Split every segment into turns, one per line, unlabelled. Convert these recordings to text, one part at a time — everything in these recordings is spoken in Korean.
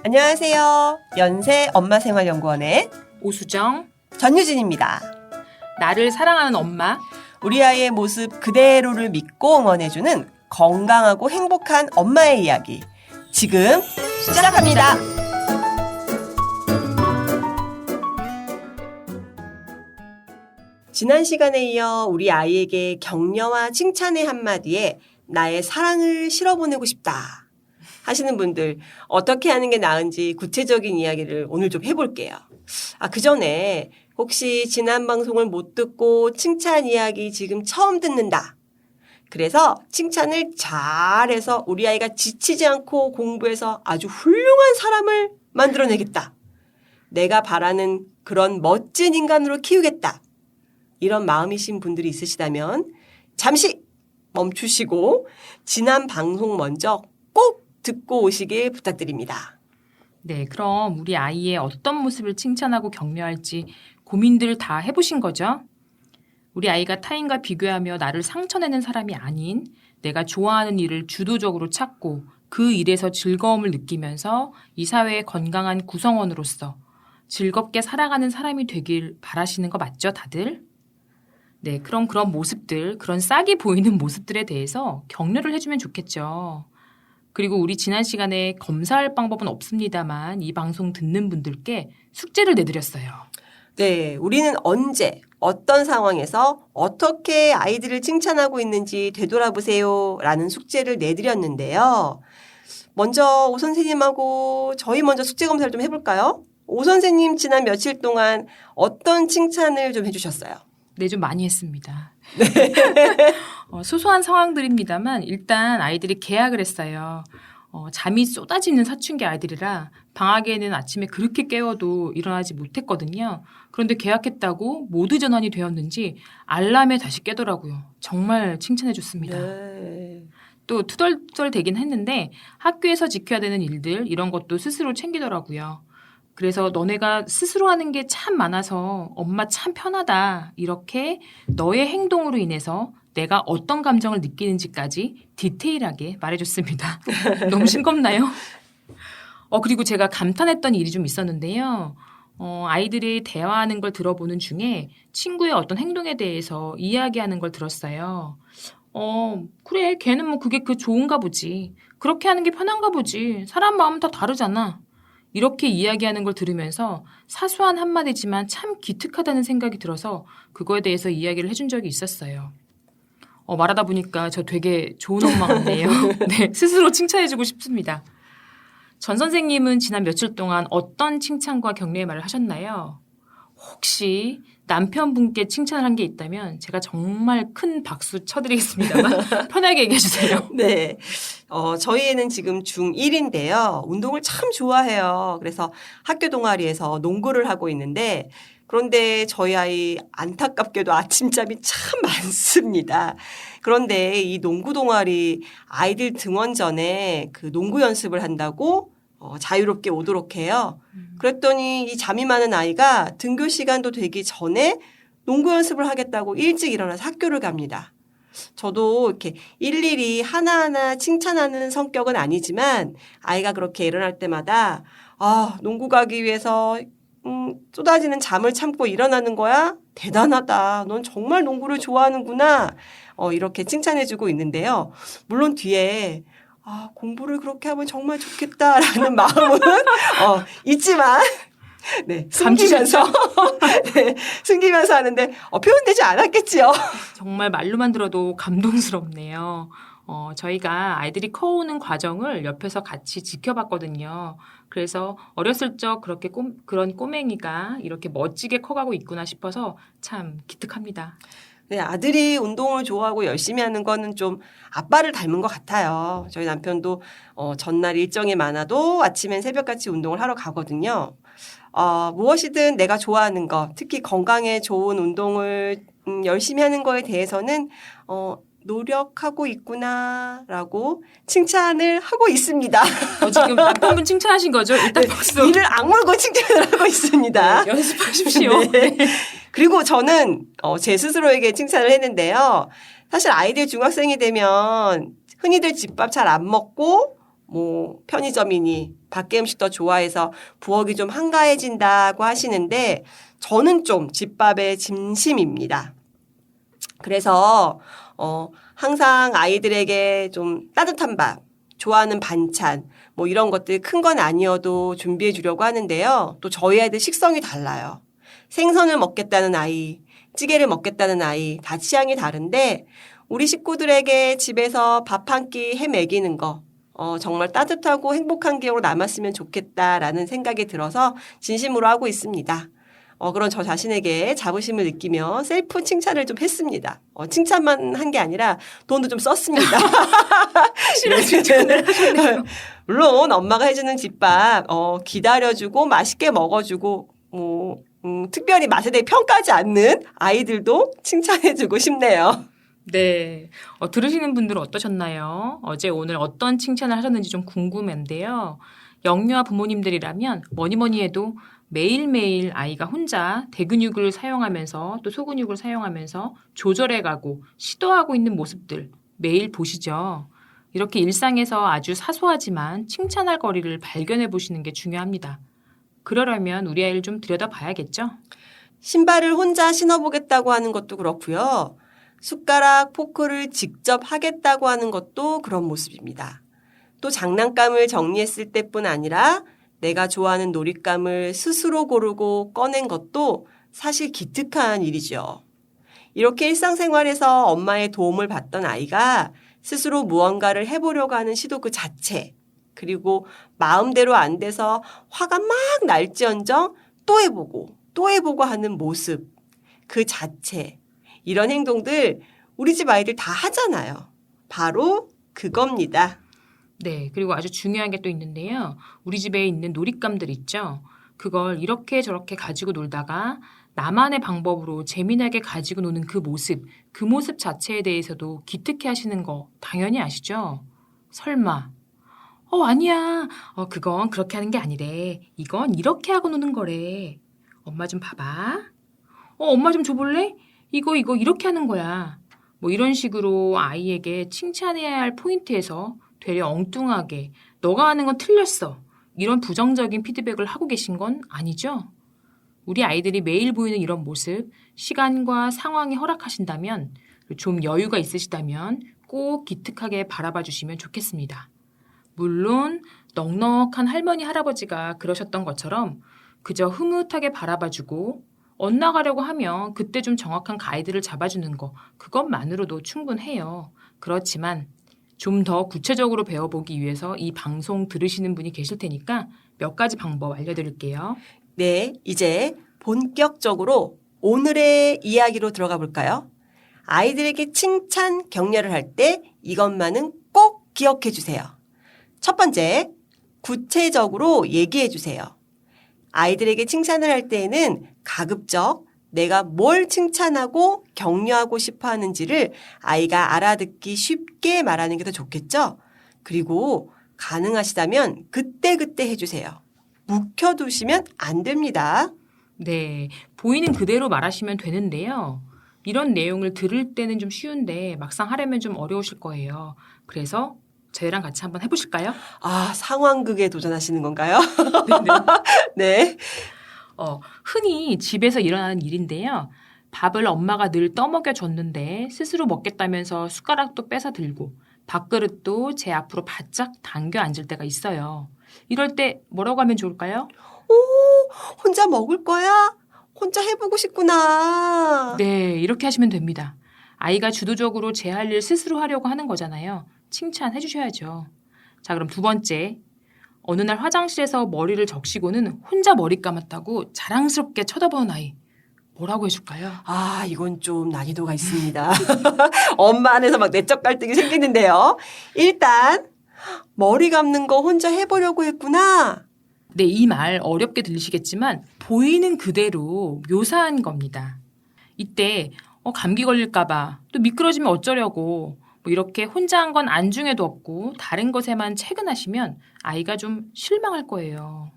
안녕하세요. 연세 엄마생활연구원의
오수정,
전유진입니다.
나를 사랑하는 엄마.
우리 아이의 모습 그대로를 믿고 응원해주는 건강하고 행복한 엄마의 이야기. 지금 시작합니다. 지난 시간에 이어 우리 아이에게 격려와 칭찬의 한마디에 나의 사랑을 실어보내고 싶다 하시는 분들, 어떻게 하는 게 나은지 구체적인 이야기를 오늘 좀 해볼게요. 그 전에 혹시 지난 방송을 못 듣고 칭찬 이야기 지금 처음 듣는다. 그래서 칭찬을 잘해서 우리 아이가 지치지 않고 공부해서 아주 훌륭한 사람을 만들어내겠다. 내가 바라는 그런 멋진 인간으로 키우겠다. 이런 마음이신 분들이 있으시다면 잠시 멈추시고 지난 방송 먼저 꼭 듣고 오시길 부탁드립니다.
네, 그럼 우리 아이의 어떤 모습을 칭찬하고 격려할지 고민들 다 해보신 거죠? 우리 아이가 타인과 비교하며 나를 상처내는 사람이 아닌 내가 좋아하는 일을 주도적으로 찾고 그 일에서 즐거움을 느끼면서 이 사회의 건강한 구성원으로서 즐겁게 살아가는 사람이 되길 바라시는 거 맞죠, 다들? 네, 그럼 그런 모습들, 그런 싹이 보이는 모습들에 대해서 격려를 해주면 좋겠죠. 그리고 우리 지난 시간에 검사할 방법은 없습니다만 이 방송 듣는 분들께 숙제를 내드렸어요.
네, 우리는 언제, 어떤 상황에서 어떻게 아이들을 칭찬하고 있는지 되돌아보세요 라는 숙제를 내드렸는데요. 먼저 오 선생님하고 저희 먼저 숙제 검사를 좀 해볼까요? 오 선생님 지난 며칠 동안 어떤 칭찬을 좀 해주셨어요?
네, 좀 많이 했습니다. 소소한 상황들입니다만 일단 아이들이 계약을 했어요. 잠이 쏟아지는 사춘기 아이들이라 방학에는 아침에 그렇게 깨워도 일어나지 못했거든요. 그런데 계약했다고 모두 전환이 되었는지 알람에 다시 깨더라고요. 정말 칭찬해 줬습니다.
네.
또 투덜투덜 되긴 했는데 학교에서 지켜야 되는 일들 이런 것도 스스로 챙기더라고요. 그래서 너네가 스스로 하는 게 참 많아서 엄마 참 편하다. 이렇게 너의 행동으로 인해서 내가 어떤 감정을 느끼는지까지 디테일하게 말해줬습니다. 너무 싱겁나요? 그리고 제가 감탄했던 일이 좀 있었는데요. 아이들이 대화하는 걸 들어보는 중에 친구의 어떤 행동에 대해서 이야기하는 걸 들었어요. 그래, 걔는 뭐 그게 좋은가 보지. 그렇게 하는 게 편한가 보지. 사람 마음은 다 다르잖아. 이렇게 이야기하는 걸 들으면서 사소한 한마디지만 참 기특하다는 생각이 들어서 그거에 대해서 이야기를 해준 적이 있었어요. 말하다 보니까 저 되게 좋은 엄마 같네요. 네, 스스로 칭찬해주고 싶습니다. 전 선생님은 지난 며칠 동안 어떤 칭찬과 격려의 말을 하셨나요? 혹시 남편분께 칭찬을 한 게 있다면 제가 정말 큰 박수 쳐드리겠습니다만 편하게 얘기해 주세요.
네. 저희 애는 지금 중1인데요. 운동을 참 좋아해요. 그래서 학교 동아리에서 농구를 하고 있는데 그런데 저희 아이 안타깝게도 아침잠이 참 많습니다. 그런데 이 농구 동아리 아이들 등원 전에 그 농구 연습을 한다고 자유롭게 오도록 해요. 그랬더니 이 잠이 많은 아이가 등교 시간도 되기 전에 농구 연습을 하겠다고 일찍 일어나서 학교를 갑니다. 저도 이렇게 일일이 하나하나 칭찬하는 성격은 아니지만 아이가 그렇게 일어날 때마다 농구 가기 위해서 쏟아지는 잠을 참고 일어나는 거야? 대단하다. 넌 정말 농구를 좋아하는구나. 이렇게 칭찬해주고 있는데요. 물론 뒤에 공부를 그렇게 하면 정말 좋겠다라는 마음은 있지만 네, 숨기면서 네, 숨기면서 하는데 표현되지 않았겠지요.
정말 말로만 들어도 감동스럽네요. 저희가 아이들이 커오는 과정을 옆에서 같이 지켜봤거든요. 그래서 어렸을 적 그렇게 그런 꼬맹이가 이렇게 멋지게 커가고 있구나 싶어서 참 기특합니다.
네, 아들이 운동을 좋아하고 열심히 하는 거는 좀 아빠를 닮은 것 같아요. 저희 남편도 전날 일정이 많아도 아침엔 새벽같이 운동을 하러 가거든요. 무엇이든 내가 좋아하는 거, 특히 건강에 좋은 운동을 열심히 하는 거에 대해서는 노력하고 있구나라고 칭찬을 하고 있습니다.
지금 남편분 칭찬하신 거죠? 일단 박수.
이를 악물고 칭찬을 하고 있습니다.
네, 연습하십시오.
네. 그리고 저는 제 스스로에게 칭찬을 했는데요. 사실 아이들 중학생이 되면 흔히들 집밥 잘 안 먹고 뭐 편의점이니 밖에 음식 더 좋아해서 부엌이 좀 한가해진다고 하시는데 저는 좀 집밥의 진심입니다. 그래서 항상 아이들에게 좀 따뜻한 밥, 좋아하는 반찬 뭐 이런 것들 큰 건 아니어도 준비해 주려고 하는데요. 또 저희 아이들 식성이 달라요. 생선을 먹겠다는 아이, 찌개를 먹겠다는 아이 다 취향이 다른데 우리 식구들에게 집에서 밥 한 끼 해 먹이는 거 정말 따뜻하고 행복한 기억으로 남았으면 좋겠다라는 생각이 들어서 진심으로 하고 있습니다. 그런 저 자신에게 자부심을 느끼며 셀프 칭찬을 좀 했습니다. 칭찬만 한 게 아니라 돈도 좀 썼습니다. 물론 엄마가 해주는 집밥 기다려주고 맛있게 먹어주고 특별히 맛에 대해 평가하지 않는 아이들도 칭찬해주고 싶네요.
네. 들으시는 분들은 어떠셨나요? 어제 오늘 어떤 칭찬을 하셨는지 좀 궁금한데요. 영유아 부모님들이라면 뭐니 해도 매일매일 아이가 혼자 대근육을 사용하면서 또 소근육을 사용하면서 조절해가고 시도하고 있는 모습들 매일 보시죠. 이렇게 일상에서 아주 사소하지만 칭찬할 거리를 발견해 보시는 게 중요합니다. 그러려면 우리 아이를 좀 들여다봐야겠죠?
신발을 혼자 신어보겠다고 하는 것도 그렇고요. 숟가락, 포크를 직접 하겠다고 하는 것도 그런 모습입니다. 또 장난감을 정리했을 때뿐 아니라 내가 좋아하는 놀잇감을 스스로 고르고 꺼낸 것도 사실 기특한 일이죠. 이렇게 일상생활에서 엄마의 도움을 받던 아이가 스스로 무언가를 해보려고 하는 시도 그 자체, 그리고 마음대로 안 돼서 화가 막 날지언정 또 해보고 하는 모습, 그 자체, 이런 행동들 우리 집 아이들 다 하잖아요. 바로 그겁니다.
네, 그리고 아주 중요한 게 또 있는데요. 우리 집에 있는 놀잇감들 있죠. 그걸 이렇게 저렇게 가지고 놀다가 나만의 방법으로 재미나게 가지고 노는 그 모습 자체에 대해서도 기특해 하시는 거 당연히 아시죠? 설마, 아니야. 그건 그렇게 하는 게 아니래. 이건 이렇게 하고 노는 거래. 엄마 좀 봐봐. 엄마 좀 줘볼래? 이거 이렇게 하는 거야. 뭐 이런 식으로 아이에게 칭찬해야 할 포인트에서 되려 엉뚱하게 너가 하는 건 틀렸어. 이런 부정적인 피드백을 하고 계신 건 아니죠? 우리 아이들이 매일 보이는 이런 모습, 시간과 상황이 허락하신다면, 좀 여유가 있으시다면 꼭 기특하게 바라봐 주시면 좋겠습니다. 물론 넉넉한 할머니, 할아버지가 그러셨던 것처럼 그저 흐뭇하게 바라봐주고 엇나가려고 하면 그때 좀 정확한 가이드를 잡아주는 거, 그것만으로도 충분해요. 그렇지만 좀 더 구체적으로 배워보기 위해서 이 방송 들으시는 분이 계실 테니까 몇 가지 방법 알려드릴게요.
네, 이제 본격적으로 오늘의 이야기로 들어가 볼까요? 아이들에게 칭찬, 격려를 할 때 이것만은 꼭 기억해 주세요. 첫 번째, 구체적으로 얘기해 주세요. 아이들에게 칭찬을 할 때에는 가급적 내가 뭘 칭찬하고 격려하고 싶어 하는지를 아이가 알아듣기 쉽게 말하는 게 더 좋겠죠? 그리고 가능하시다면 그때그때 해주세요. 묵혀두시면 안 됩니다.
네, 보이는 그대로 말하시면 되는데요. 이런 내용을 들을 때는 좀 쉬운데 막상 하려면 좀 어려우실 거예요. 그래서 저희랑 같이 한번 해보실까요?
상황극에 도전하시는 건가요? 네.
흔히 집에서 일어나는 일인데요. 밥을 엄마가 늘 떠먹여 줬는데 스스로 먹겠다면서 숟가락도 뺏어 들고 밥그릇도 제 앞으로 바짝 당겨 앉을 때가 있어요. 이럴 때 뭐라고 하면 좋을까요?
혼자 먹을 거야? 혼자 해보고 싶구나.
네, 이렇게 하시면 됩니다. 아이가 주도적으로 제 할 일 스스로 하려고 하는 거잖아요. 칭찬해 주셔야죠. 자, 그럼 두 번째. 어느 날 화장실에서 머리를 적시고는 혼자 머리 감았다고 자랑스럽게 쳐다보는 아이. 뭐라고 해줄까요?
이건 좀 난이도가 있습니다. 엄마 안에서 막 내적 갈등이 생기는데요. 일단 머리 감는 거 혼자 해보려고 했구나.
네, 이 말 어렵게 들리시겠지만 보이는 그대로 묘사한 겁니다. 이때 감기 걸릴까 봐, 또 미끄러지면 어쩌려고 뭐 이렇게 혼자 한 건 안중에도 없고 다른 것에만 채근하시면 아이가 좀 실망할 거예요.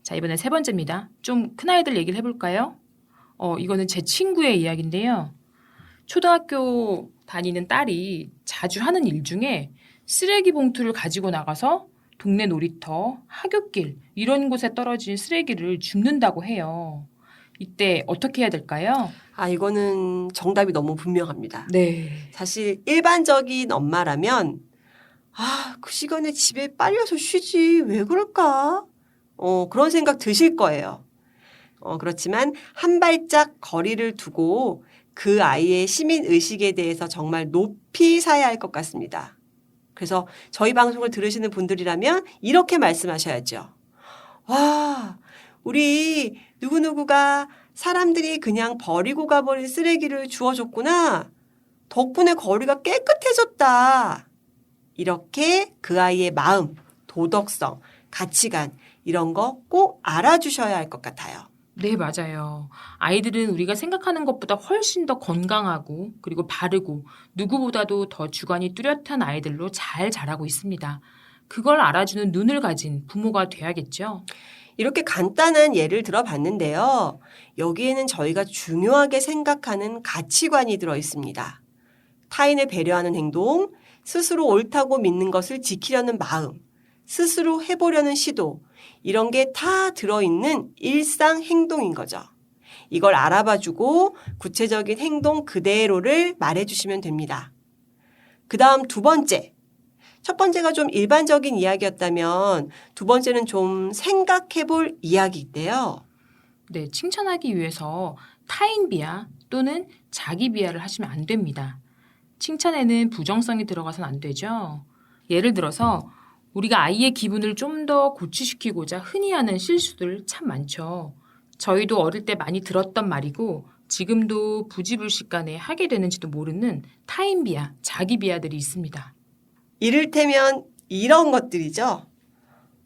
자, 이번엔 세 번째입니다. 좀 큰아이들 얘기를 해볼까요? 이거는 제 친구의 이야기인데요. 초등학교 다니는 딸이 자주 하는 일 중에 쓰레기 봉투를 가지고 나가서 동네 놀이터, 하굣길 이런 곳에 떨어진 쓰레기를 줍는다고 해요. 이때 어떻게 해야 될까요?
이거는 정답이 너무 분명합니다.
네.
사실 일반적인 엄마라면 그 시간에 집에 빨리 와서 쉬지 왜 그럴까? 그런 생각 드실 거예요. 그렇지만 한 발짝 거리를 두고 그 아이의 시민 의식에 대해서 정말 높이 사야 할 것 같습니다. 그래서 저희 방송을 들으시는 분들이라면 이렇게 말씀하셔야죠. 와, 우리 누구누구가 사람들이 그냥 버리고 가버린 쓰레기를 주워줬구나. 덕분에 거리가 깨끗해졌다. 이렇게 그 아이의 마음, 도덕성, 가치관 이런 거 꼭 알아주셔야 할 것 같아요.
네, 맞아요. 아이들은 우리가 생각하는 것보다 훨씬 더 건강하고 그리고 바르고 누구보다도 더 주관이 뚜렷한 아이들로 잘 자라고 있습니다. 그걸 알아주는 눈을 가진 부모가 돼야겠죠.
이렇게 간단한 예를 들어봤는데요. 여기에는 저희가 중요하게 생각하는 가치관이 들어 있습니다. 타인을 배려하는 행동, 스스로 옳다고 믿는 것을 지키려는 마음, 스스로 해보려는 시도, 이런 게 다 들어있는 일상 행동인 거죠. 이걸 알아봐주고 구체적인 행동 그대로를 말해주시면 됩니다. 그 다음 두 번째. 첫 번째가 좀 일반적인 이야기였다면 두 번째는 좀 생각해볼 이야기인데요.
네, 칭찬하기 위해서 타인 비하 또는 자기 비하를 하시면 안 됩니다. 칭찬에는 부정성이 들어가서는 안 되죠. 예를 들어서 우리가 아이의 기분을 좀 더 고취시키고자 흔히 하는 실수들 참 많죠. 저희도 어릴 때 많이 들었던 말이고 지금도 부지불식간에 하게 되는지도 모르는 타인 비하, 자기 비하들이 있습니다.
이를테면 이런 것들이죠.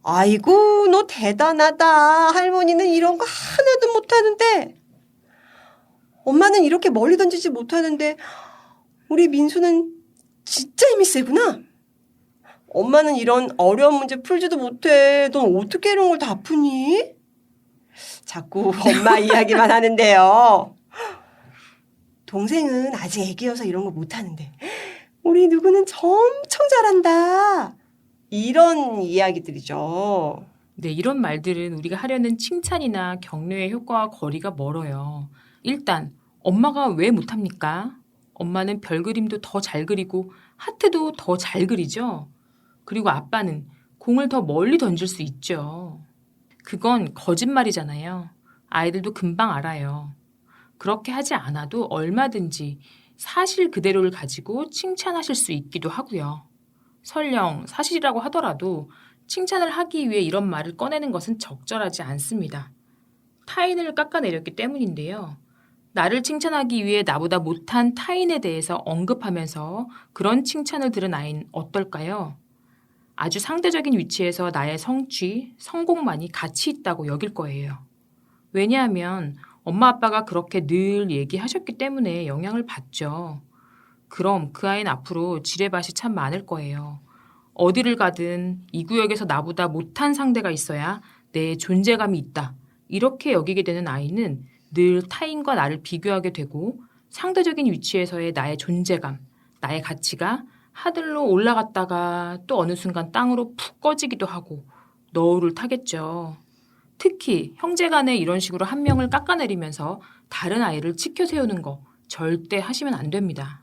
아이고, 너 대단하다. 할머니는 이런 거 하나도 못하는데. 엄마는 이렇게 멀리 던지지 못하는데 우리 민수는 진짜 힘이 세구나. 엄마는 이런 어려운 문제 풀지도 못해. 넌 어떻게 이런 걸 다 푸니? 자꾸 엄마 이야기만 하는데요. 동생은 아직 애기여서 이런 거 못하는데 우리 누구는 엄청 잘한다. 이런 이야기들이죠.
네, 이런 말들은 우리가 하려는 칭찬이나 격려의 효과와 거리가 멀어요. 일단 엄마가 왜 못합니까? 엄마는 별 그림도 더 잘 그리고 하트도 더 잘 그리죠. 그리고 아빠는 공을 더 멀리 던질 수 있죠. 그건 거짓말이잖아요. 아이들도 금방 알아요. 그렇게 하지 않아도 얼마든지 사실 그대로를 가지고 칭찬하실 수 있기도 하고요. 설령 사실이라고 하더라도 칭찬을 하기 위해 이런 말을 꺼내는 것은 적절하지 않습니다. 타인을 깎아내렸기 때문인데요. 나를 칭찬하기 위해 나보다 못한 타인에 대해서 언급하면서 그런 칭찬을 들은 아이는 어떨까요? 아주 상대적인 위치에서 나의 성취, 성공만이 가치 있다고 여길 거예요. 왜냐하면 엄마 아빠가 그렇게 늘 얘기하셨기 때문에 영향을 받죠. 그럼 그 아이는 앞으로 지뢰밭이 참 많을 거예요. 어디를 가든 이 구역에서 나보다 못한 상대가 있어야 내 존재감이 있다. 이렇게 여기게 되는 아이는 늘 타인과 나를 비교하게 되고 상대적인 위치에서의 나의 존재감, 나의 가치가 하늘로 올라갔다가 또 어느 순간 땅으로 푹 꺼지기도 하고 너울을 타겠죠. 특히 형제 간에 이런 식으로 한 명을 깎아내리면서 다른 아이를 치켜 세우는 거 절대 하시면 안 됩니다.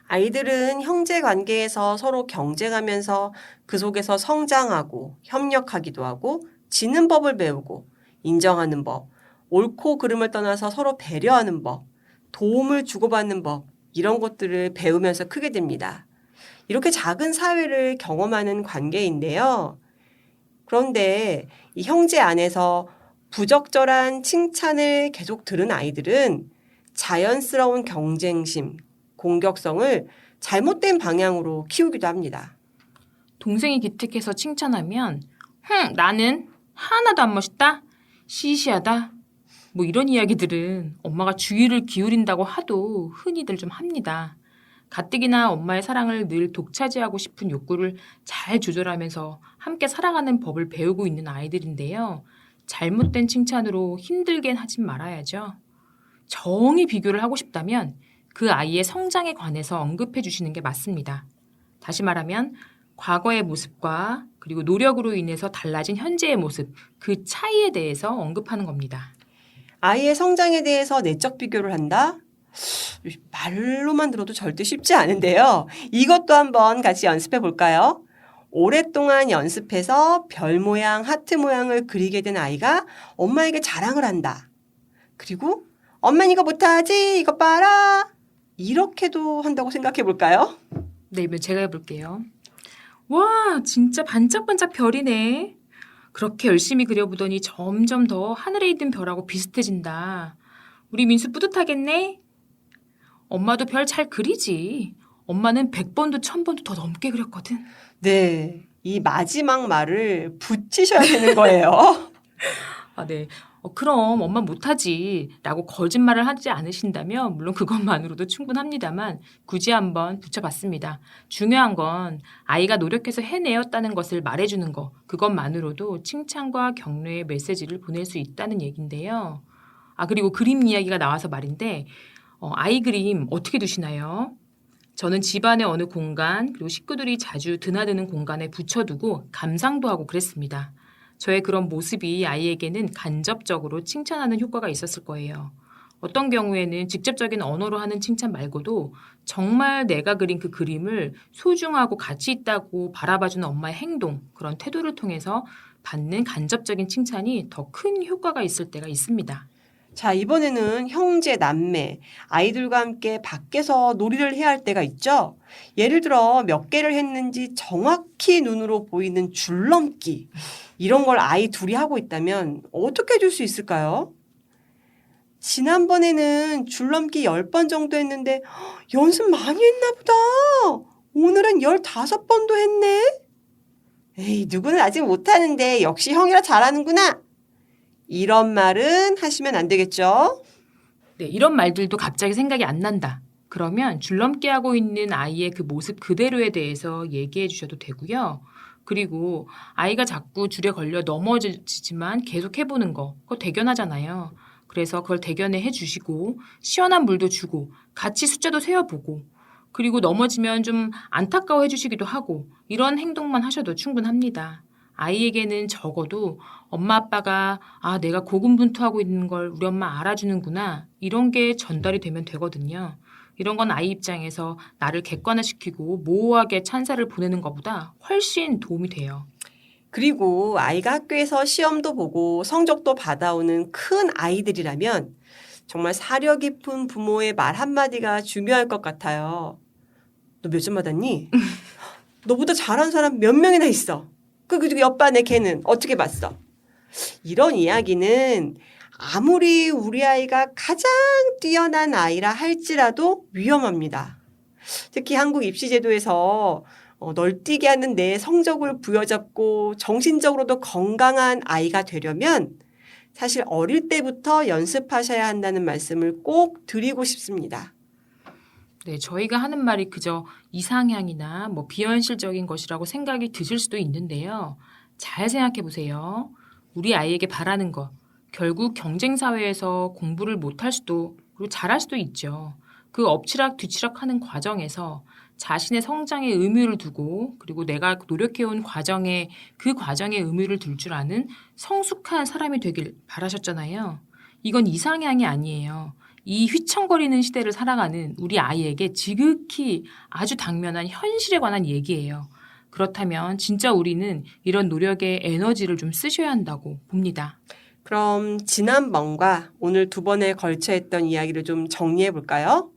아이들은 형제 관계에서 서로 경쟁하면서 그 속에서 성장하고 협력하기도 하고 지는 법을 배우고 인정하는 법, 옳고 그름을 떠나서 서로 배려하는 법, 도움을 주고받는 법 이런 것들을 배우면서 크게 됩니다. 이렇게 작은 사회를 경험하는 관계인데요. 그런데 이 형제 안에서 부적절한 칭찬을 계속 들은 아이들은 자연스러운 경쟁심, 공격성을 잘못된 방향으로 키우기도 합니다.
동생이 기특해서 칭찬하면 나는 하나도 안 멋있다? 시시하다? 뭐 이런 이야기들은 엄마가 주의를 기울인다고 하도 흔히들 좀 합니다. 가뜩이나 엄마의 사랑을 늘 독차지하고 싶은 욕구를 잘 조절하면서 함께 살아가는 법을 배우고 있는 아이들인데요. 잘못된 칭찬으로 힘들게 하진 말아야죠. 정이 비교를 하고 싶다면 그 아이의 성장에 관해서 언급해 주시는 게 맞습니다. 다시 말하면 과거의 모습과 그리고 노력으로 인해서 달라진 현재의 모습, 그 차이에 대해서 언급하는 겁니다.
아이의 성장에 대해서 내적 비교를 한다? 말로만 들어도 절대 쉽지 않은데요. 이것도 한번 같이 연습해 볼까요? 오랫동안 연습해서 별 모양, 하트 모양을 그리게 된 아이가 엄마에게 자랑을 한다. 그리고 엄마는 이거 못하지? 이거 봐라. 이렇게도 한다고 생각해 볼까요?
네, 이번 제가 해볼게요. 와, 진짜 반짝반짝 별이네. 그렇게 열심히 그려보더니 점점 더 하늘에 있는 별하고 비슷해진다. 우리 민수 뿌듯하겠네? 엄마도 별 잘 그리지. 엄마는 100번도 1000번도 더 넘게 그렸거든.
네. 이 마지막 말을 붙이셔야 되는 거예요.
아, 네. 그럼 엄마 못하지 라고 거짓말을 하지 않으신다면 물론 그것만으로도 충분합니다만 굳이 한번 붙여봤습니다. 중요한 건 아이가 노력해서 해내었다는 것을 말해주는 거, 그것만으로도 칭찬과 격려의 메시지를 보낼 수 있다는 얘기인데요. 아, 그리고 그림 이야기가 나와서 말인데 아이 그림 어떻게 두시나요? 저는 집안의 어느 공간 그리고 식구들이 자주 드나드는 공간에 붙여두고 감상도 하고 그랬습니다. 저의 그런 모습이 아이에게는 간접적으로 칭찬하는 효과가 있었을 거예요. 어떤 경우에는 직접적인 언어로 하는 칭찬 말고도 정말 내가 그린 그 그림을 소중하고 가치 있다고 바라봐주는 엄마의 행동, 그런 태도를 통해서 받는 간접적인 칭찬이 더 큰 효과가 있을 때가 있습니다.
자, 이번에는 형제, 남매, 아이들과 함께 밖에서 놀이를 해야 할 때가 있죠. 예를 들어 몇 개를 했는지 정확히 눈으로 보이는 줄넘기. 이런 걸 아이 둘이 하고 있다면 어떻게 해줄 수 있을까요? 지난번에는 줄넘기 10번 정도 했는데 연습 많이 했나 보다. 오늘은 15번도 했네. 에이, 누구는 아직 못하는데 역시 형이라 잘하는구나. 이런 말은 하시면 안 되겠죠?
네, 이런 말들도 갑자기 생각이 안 난다. 그러면 줄넘기 하고 있는 아이의 그 모습 그대로에 대해서 얘기해 주셔도 되고요. 그리고 아이가 자꾸 줄에 걸려 넘어지지만 계속 해보는 거, 그거 대견하잖아요. 그래서 그걸 대견해 해주시고 시원한 물도 주고 같이 숫자도 세어보고 그리고 넘어지면 좀 안타까워 해주시기도 하고 이런 행동만 하셔도 충분합니다. 아이에게는 적어도 엄마 아빠가 내가 고군분투하고 있는 걸 우리 엄마 알아주는구나 이런 게 전달이 되면 되거든요. 이런 건 아이 입장에서 나를 객관화시키고 모호하게 찬사를 보내는 것보다 훨씬 도움이 돼요.
그리고 아이가 학교에서 시험도 보고 성적도 받아오는 큰 아이들이라면 정말 사려 깊은 부모의 말 한마디가 중요할 것 같아요. 너 몇 점 받았니? 너보다 잘하는 사람 몇 명이나 있어. 그 옆반의 걔는 어떻게 봤어? 이런 이야기는 아무리 우리 아이가 가장 뛰어난 아이라 할지라도 위험합니다. 특히 한국 입시제도에서 널뛰게 하는 내 성적을 부여잡고 정신적으로도 건강한 아이가 되려면 사실 어릴 때부터 연습하셔야 한다는 말씀을 꼭 드리고 싶습니다.
네, 저희가 하는 말이 그저 이상향이나 비현실적인 것이라고 생각이 드실 수도 있는데요. 잘 생각해 보세요. 우리 아이에게 바라는 것, 결국 경쟁 사회에서 공부를 못할 수도 그리고 잘할 수도 있죠. 그 엎치락 뒤치락 하는 과정에서 자신의 성장에 의미를 두고 그리고 내가 노력해온 과정에 그 과정에 의미를 둘 줄 아는 성숙한 사람이 되길 바라셨잖아요. 이건 이상향이 아니에요. 이 휘청거리는 시대를 살아가는 우리 아이에게 지극히 아주 당면한 현실에 관한 얘기예요. 그렇다면 진짜 우리는 이런 노력에 에너지를 좀 쓰셔야 한다고 봅니다.
그럼 지난번과 오늘 2번에 걸쳐 했던 이야기를 좀 정리해 볼까요?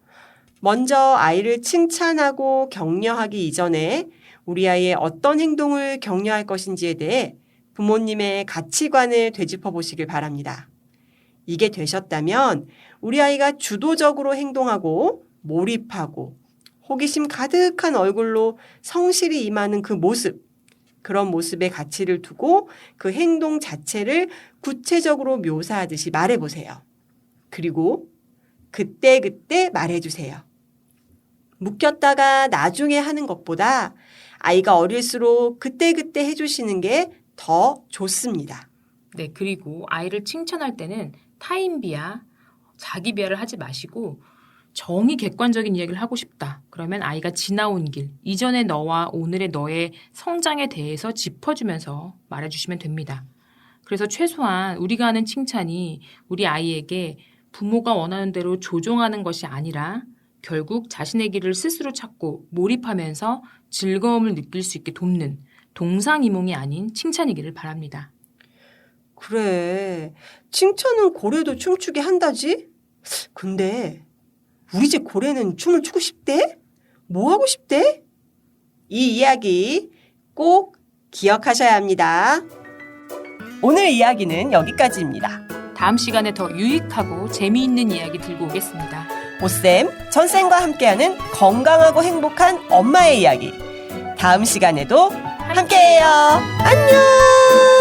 먼저 아이를 칭찬하고 격려하기 이전에 우리 아이의 어떤 행동을 격려할 것인지에 대해 부모님의 가치관을 되짚어 보시길 바랍니다. 이게 되셨다면 우리 아이가 주도적으로 행동하고 몰입하고 호기심 가득한 얼굴로 성실히 임하는 그 모습, 그런 모습에 가치를 두고 그 행동 자체를 구체적으로 묘사하듯이 말해보세요. 그리고 그때그때 말해주세요. 묵혔다가 나중에 하는 것보다 아이가 어릴수록 그때그때 해주시는 게 더 좋습니다.
네, 그리고 아이를 칭찬할 때는 타인 비하, 자기 비하를 하지 마시고 정의 객관적인 이야기를 하고 싶다. 그러면 아이가 지나온 길, 이전의 너와 오늘의 너의 성장에 대해서 짚어주면서 말해주시면 됩니다. 그래서 최소한 우리가 하는 칭찬이 우리 아이에게 부모가 원하는 대로 조종하는 것이 아니라 결국 자신의 길을 스스로 찾고 몰입하면서 즐거움을 느낄 수 있게 돕는 동상이몽이 아닌 칭찬이기를 바랍니다.
그래. 칭찬은 고래도 춤추게 한다지? 근데 우리 집 고래는 춤을 추고 싶대? 뭐 하고 싶대? 이 이야기 꼭 기억하셔야 합니다. 오늘 이야기는 여기까지입니다.
다음 시간에 더 유익하고 재미있는 이야기 들고 오겠습니다.
오쌤, 전쌤과 함께하는 건강하고 행복한 엄마의 이야기. 다음 시간에도 함께해요. 안녕!